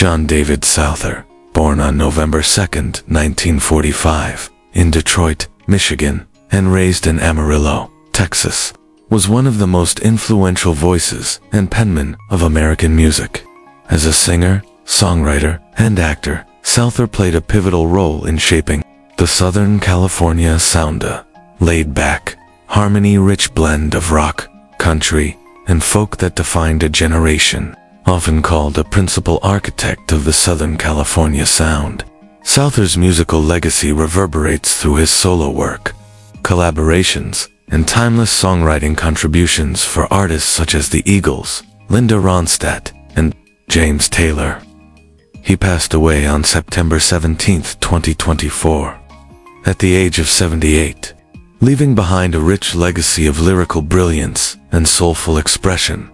John David Souther, born on November 2, 1945, in Detroit, Michigan, and raised in Amarillo, Texas, was one of the most influential voices and penmen of American music. As a singer, songwriter, and actor, Souther played a pivotal role in shaping the Southern California sound, a laid-back, harmony-rich blend of rock, country, and folk that defined a generation. Often called a principal architect of the Southern California sound, Souther's musical legacy reverberates through his solo work, collaborations, and timeless songwriting contributions for artists such as the Eagles, Linda Ronstadt, and James Taylor. He passed away on September 17, 2024, at the age of 78, leaving behind a rich legacy of lyrical brilliance and soulful expression.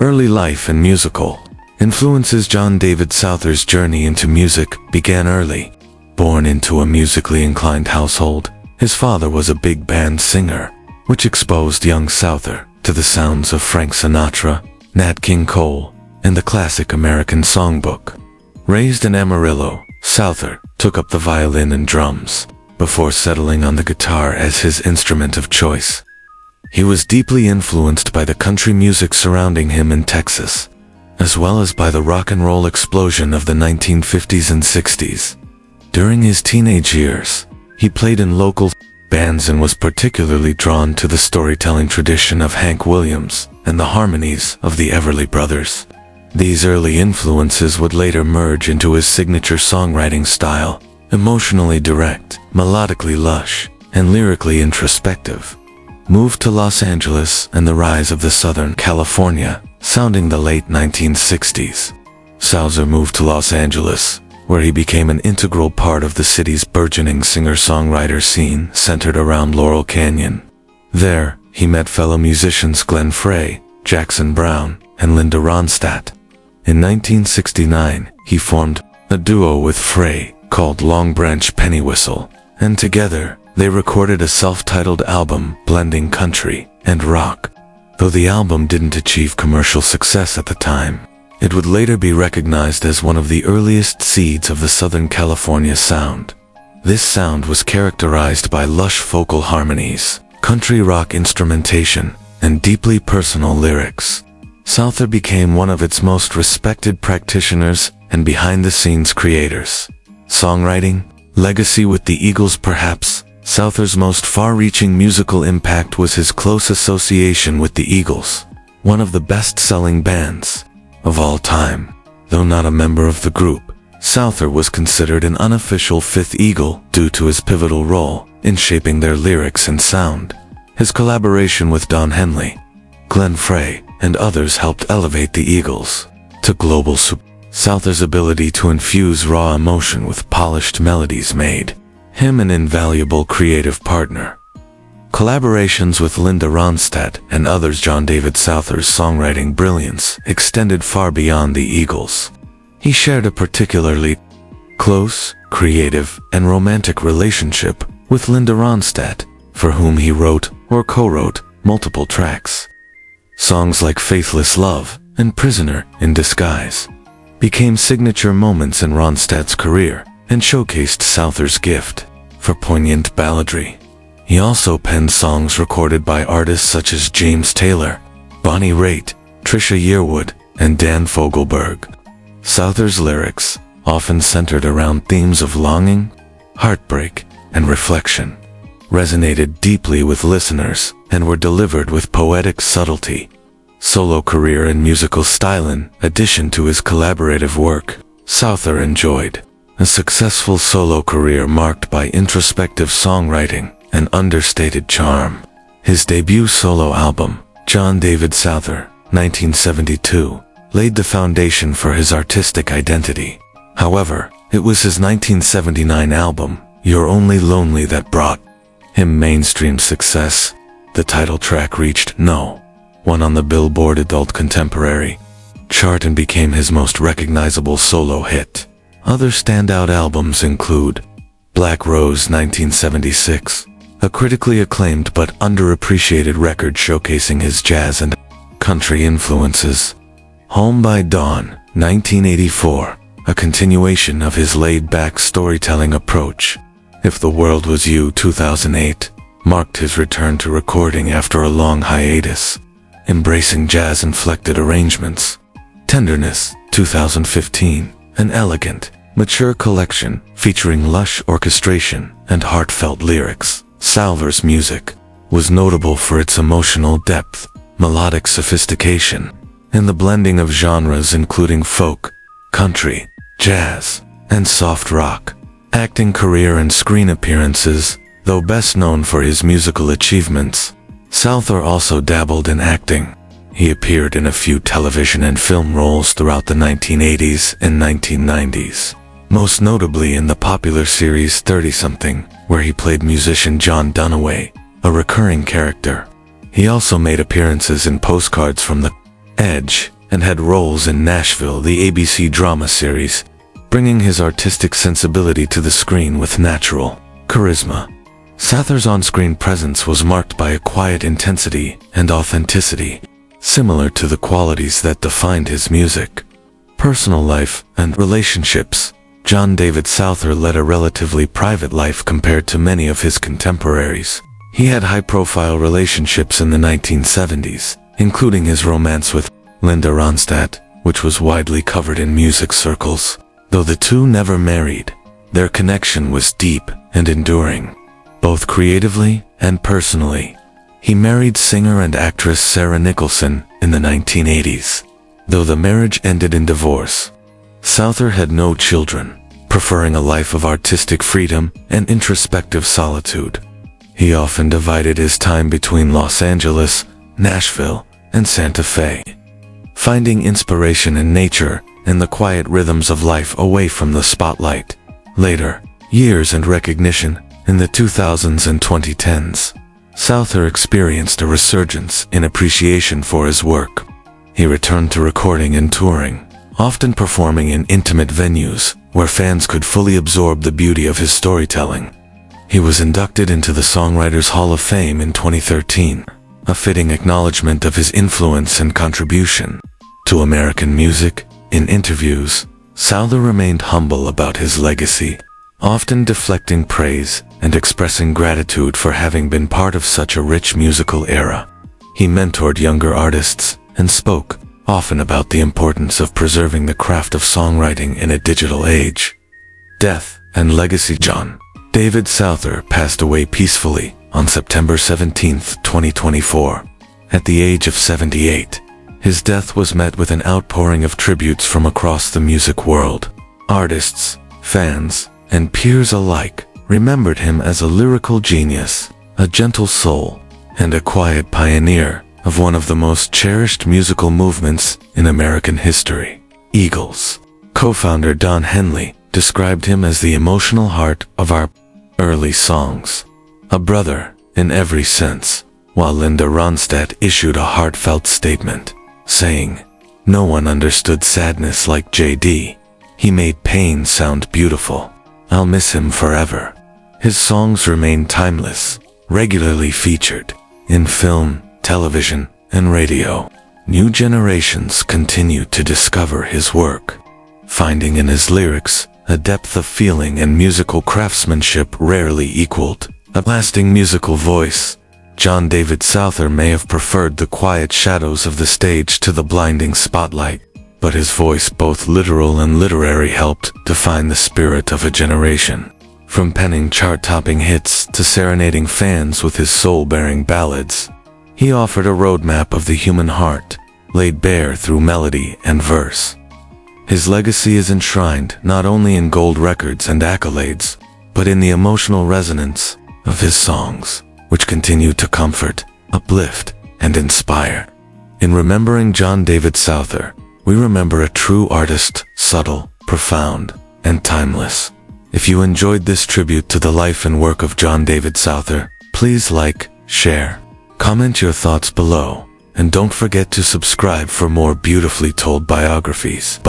Early life and musical influences. John David Souther's journey into music began early. Born into a musically inclined household, his father was a big band singer, which exposed young Souther to the sounds of Frank Sinatra, Nat King Cole, and the classic American songbook. Raised in Amarillo, Souther took up the violin and drums, before settling on the guitar as his instrument of choice. He was deeply influenced by the country music surrounding him in Texas, as well as by the rock and roll explosion of the 1950s and 60s. During his teenage years, he played in local bands and was particularly drawn to the storytelling tradition of Hank Williams and the harmonies of the Everly Brothers. These early influences would later merge into his signature songwriting style, emotionally direct, melodically lush, and lyrically introspective. Moved to Los Angeles and the rise of the Southern California, sounding the late 1960s. Souther moved to Los Angeles, where he became an integral part of the city's burgeoning singer-songwriter scene centered around Laurel Canyon. There, he met fellow musicians Glenn Frey, Jackson Browne, and Linda Ronstadt. In 1969, he formed a duo with Frey called Long Branch Pennywhistle, and together, they recorded a self-titled album blending country and rock. Though the album didn't achieve commercial success at the time, it would later be recognized as one of the earliest seeds of the Southern California sound. This sound was characterized by lush vocal harmonies, country rock instrumentation, and deeply personal lyrics. Souther became one of its most respected practitioners and behind-the-scenes creators. Songwriting, legacy with the Eagles. Perhaps Souther's most far-reaching musical impact was his close association with the Eagles, one of the best-selling bands of all time. Though not a member of the group, Souther was considered an unofficial fifth Eagle due to his pivotal role in shaping their lyrics and sound. His collaboration with Don Henley, Glenn Frey, and others helped elevate the Eagles to global success. Souther's ability to infuse raw emotion with polished melodies made him an invaluable creative partner. Collaborations with Linda Ronstadt and others. John David Souther's songwriting brilliance extended far beyond the Eagles. He shared a particularly close, creative, and romantic relationship with Linda Ronstadt, for whom he wrote or co-wrote multiple tracks. Songs like Faithless Love and Prisoner in Disguise became signature moments in Ronstadt's career and showcased Souther's gift for poignant balladry. He also penned songs recorded by artists such as James Taylor, Bonnie Raitt, Trisha Yearwood, and Dan Fogelberg. Souther's lyrics, often centered around themes of longing, heartbreak, and reflection, resonated deeply with listeners and were delivered with poetic subtlety. Solo career and musical style. In addition to his collaborative work, Souther enjoyed a successful solo career marked by introspective songwriting and understated charm. His debut solo album, John David Souther, 1972, laid the foundation for his artistic identity. However, it was his 1979 album, You're Only Lonely, that brought him mainstream success. The title track reached No. 1 on the Billboard Adult Contemporary chart and became his most recognizable solo hit. Other standout albums include Black Rose 1976, a critically acclaimed but underappreciated record showcasing his jazz and country influences. Home by Dawn 1984, a continuation of his laid-back storytelling approach. If the World Was You 2008 marked his return to recording after a long hiatus, embracing jazz-inflected arrangements. Tenderness 2015, an elegant, mature collection featuring lush orchestration and heartfelt lyrics. Souther's music was notable for its emotional depth, melodic sophistication, and the blending of genres including folk, country, jazz, and soft rock. Acting career and screen appearances. Though best known for his musical achievements, Souther also dabbled in acting. He appeared in a few television and film roles throughout the 1980s and 1990s, most notably in the popular series 30-something, where he played musician John Dunaway, a recurring character. He also made appearances in Postcards from the Edge and had roles in Nashville, the ABC drama series, bringing his artistic sensibility to the screen with natural charisma. Souther's on-screen presence was marked by a quiet intensity and authenticity, similar to the qualities that defined his music. Personal life and relationships. John David Souther led a relatively private life compared to many of his contemporaries. He had high-profile relationships in the 1970s, including his romance with Linda Ronstadt, which was widely covered in music circles. Though the two never married, their connection was deep and enduring, both creatively and personally. He married singer and actress Sarah Nicholson in the 1980s. Though the marriage ended in divorce, Souther had no children, preferring a life of artistic freedom and introspective solitude. He often divided his time between Los Angeles, Nashville, and Santa Fe, finding inspiration in nature and the quiet rhythms of life away from the spotlight. Later years and recognition. In the 2000s and 2010s, Souther experienced a resurgence in appreciation for his work. He returned to recording and touring, often performing in intimate venues where fans could fully absorb the beauty of his storytelling. He was inducted into the Songwriters Hall of Fame in 2013, a fitting acknowledgement of his influence and contribution to American music. In interviews, Souther remained humble about his legacy, often deflecting praise and expressing gratitude for having been part of such a rich musical era. He mentored younger artists and spoke often about the importance of preserving the craft of songwriting in a digital age. Death and legacy. John David Souther passed away peacefully on September 17, 2024, at the age of 78. His death was met with an outpouring of tributes from across the music world. Artists, fans, and peers alike remembered him as a lyrical genius, a gentle soul, and a quiet pioneer of one of the most cherished musical movements in American history. Eagles co-founder Don Henley described him as the emotional heart of our early songs, a brother in every sense, while Linda Ronstadt issued a heartfelt statement, saying, "No one understood sadness like JD. He made pain sound beautiful. I'll miss him forever." His songs remain timeless, regularly featured in film, television, and radio. New generations continue to discover his work, finding in his lyrics a depth of feeling and musical craftsmanship rarely equaled. A lasting musical voice. John David Souther may have preferred the quiet shadows of the stage to the blinding spotlight, but his voice, both literal and literary, helped define the spirit of a generation. From penning chart-topping hits to serenading fans with his soul-bearing ballads, he offered a roadmap of the human heart, laid bare through melody and verse. His legacy is enshrined not only in gold records and accolades, but in the emotional resonance of his songs, which continue to comfort, uplift, and inspire. In remembering John David Souther, we remember a true artist, subtle, profound, and timeless. If you enjoyed this tribute to the life and work of John David Souther, please like, share, comment your thoughts below, and don't forget to subscribe for more beautifully told biographies.